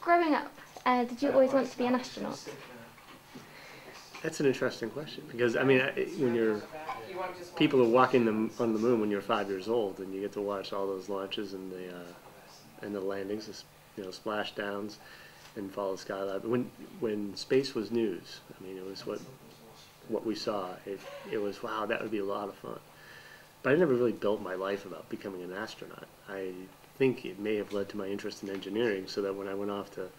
Growing up, did you always want to be an astronaut? That's an interesting question because I mean, when people are walking on the moon when you're 5 years old, and you get to watch all those launches and the landings, splashdowns, and follow Skylab. When space was news, I mean, it was what we saw. It was, wow, that would be a lot of fun. But I never really built my life about becoming an astronaut. I think it may have led to my interest in engineering, so that when I went off to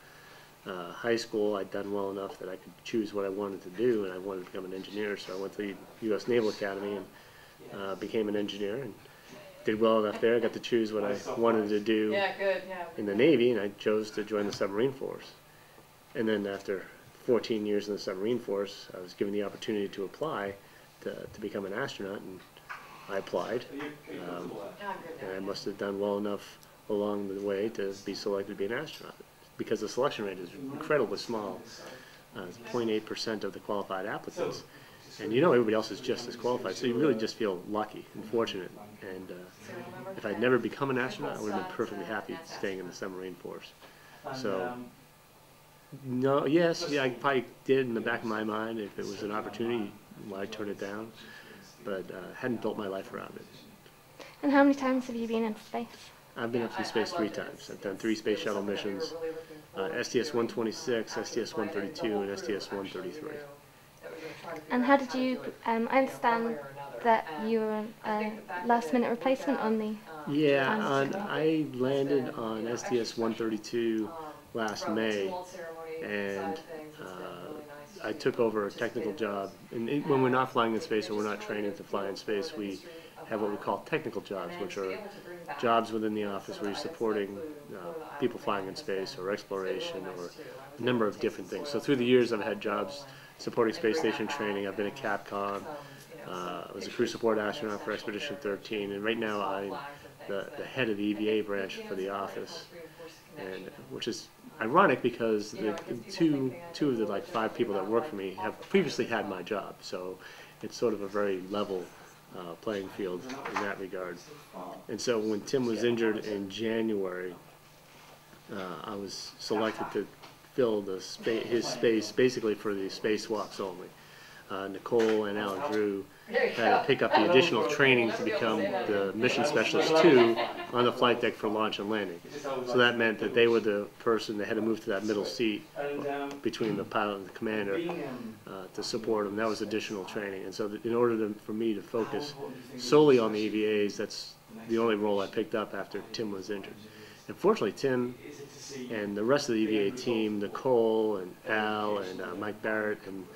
high school, I'd done well enough that I could choose what I wanted to do, and I wanted to become an engineer. So I went to the U.S. Naval Academy and became an engineer, and did well enough there. I got to choose what I wanted to do in the Navy, and I chose to join the submarine force. And then after 14 years in the submarine force, I was given the opportunity to apply to become an astronaut, and I applied. And I must have done well enough along the way to be selected to be an astronaut, because the selection rate is incredibly small. It's 0.8% of the qualified applicants. And everybody else is just as qualified, so you really just feel lucky and fortunate. And if I'd never become an astronaut, I would have been perfectly happy staying in the submarine force. So, no, yes, yeah, I probably did in the back of my mind, if it was an opportunity, why turn it down? But hadn't built my life around it. And how many times have you been into space? I've been up to space 3 times. I've done 3 space shuttle missions, STS-126, STS-132, and STS-133. And how did you, I understand that you were a last-minute replacement on the... Yeah, I landed on STS-132 last May, and I took over a technical job. And when we're not flying in space, or we're not training to fly in space, we have what we call technical jobs, which are jobs within the office where you're supporting people flying in space, or exploration, or a number of different things. So through the years, I've had jobs supporting space station training. I've been at Capcom. I was a crew support astronaut for Expedition 13, and right now I'm the head of the EVA branch for the office, and which is ironic because the two of the 5 people that work for me have previously had my job, so it's sort of a very level playing field in that regard. And so when Tim was injured in January, I was selected to fill his space basically for the spacewalks only. Nicole and Alan Drew had to pick up the additional training to become the mission specialist 2 on the flight deck for launch and landing. So that meant that they were the person that had to move to that middle seat between the pilot and the commander to support them. That was additional training. And so in order for me to focus solely on the EVAs, that's the only role I picked up after Tim was injured. And fortunately, Tim and the rest of the EVA team, Nicole and Al and Mike Barrett and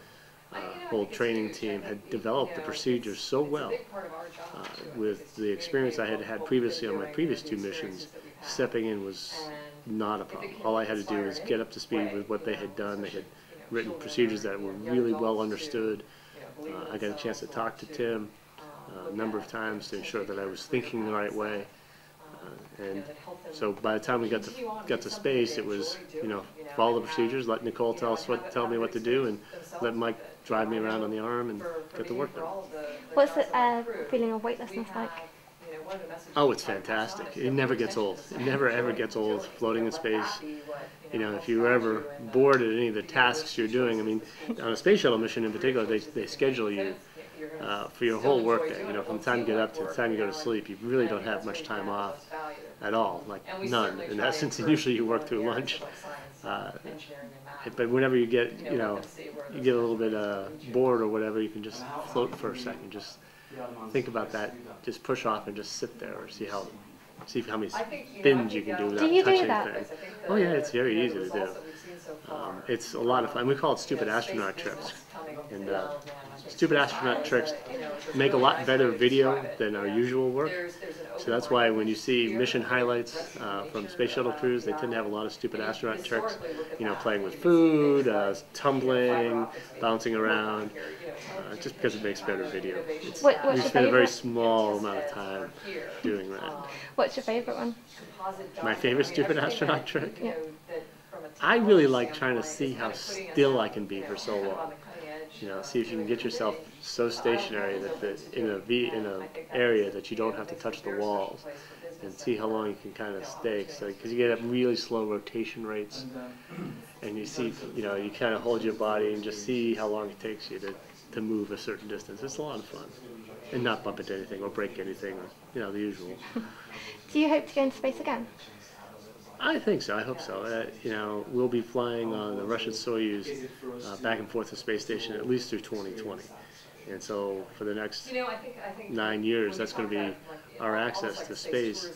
whole training team, had developed the procedures so well. With the experience I had had previously on my previous 2 missions, stepping in was not a problem. All I had to do was get up to speed with what they had done. They had written procedures that were really well understood. I got a chance to talk to Tim a number of times to ensure that I was thinking the right way. And so by the time we got to space, it was, follow the procedures, let Nicole tell me what to do, and let Mike drive me around on the arm and get the work done. What's the feeling of weightlessness like? Oh, it's fantastic. It never gets old. It never ever gets old floating in space. If you're ever bored at any of the tasks you're doing, I mean, on a space shuttle mission in particular, they schedule you for your whole workday. From the time you get up to the time you go to sleep, you really don't have much time off at all, like none. In essence, and usually you work through lunch. But whenever you get, you get a little bit bored or whatever, you can just float for a second. Just think about that. Just push off and just sit there, or see how many spins you can do without touching anything. Oh yeah, it's very easy to do. It's a lot of fun. We call it stupid astronaut tricks. And stupid astronaut tricks make a lot better video than our usual work. So that's why when you see mission highlights from space shuttle crews, they tend to have a lot of stupid astronaut tricks. Playing with food, tumbling, bouncing around, just because it makes better video. We spend a very small amount of time doing that. What's your favorite one? My favorite stupid astronaut trick? Yeah. I really like trying to see how still I can be for so long. See if you can get yourself so stationary that in an area that you don't have to touch the walls, and see how long you can kind of stay. So, because you get really slow rotation rates, and you see, you kind of hold your body and just see how long it takes you to move a certain distance. It's a lot of fun, and not bump into anything or break anything, or the usual. Do you hope to go into space again? I think so. I hope so. We'll be flying on the Russian Soyuz back and forth to the space station at least through 2020. And so for the next 9 years, that's going to be our access to space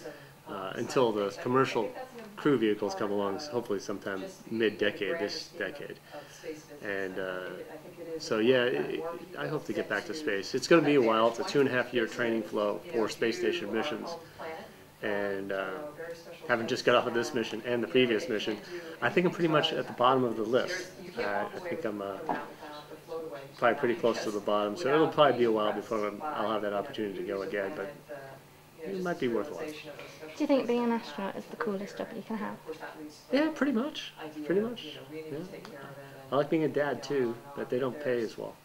until the commercial crew vehicles come along, hopefully sometime mid-decade, this decade. And so, yeah, I hope to get back to space. It's going to be a while. It's a 2.5-year training flow for space station missions. And having just got off of this mission and the previous mission, I think I'm pretty much at the bottom of the list. I think I'm probably pretty close to the bottom, so it'll probably be a while before I'll have that opportunity to go again, but it might be worthwhile. Do you think being an astronaut is the coolest job you can have? Yeah, pretty much. Pretty much. Yeah. I like being a dad too, but they don't pay as well.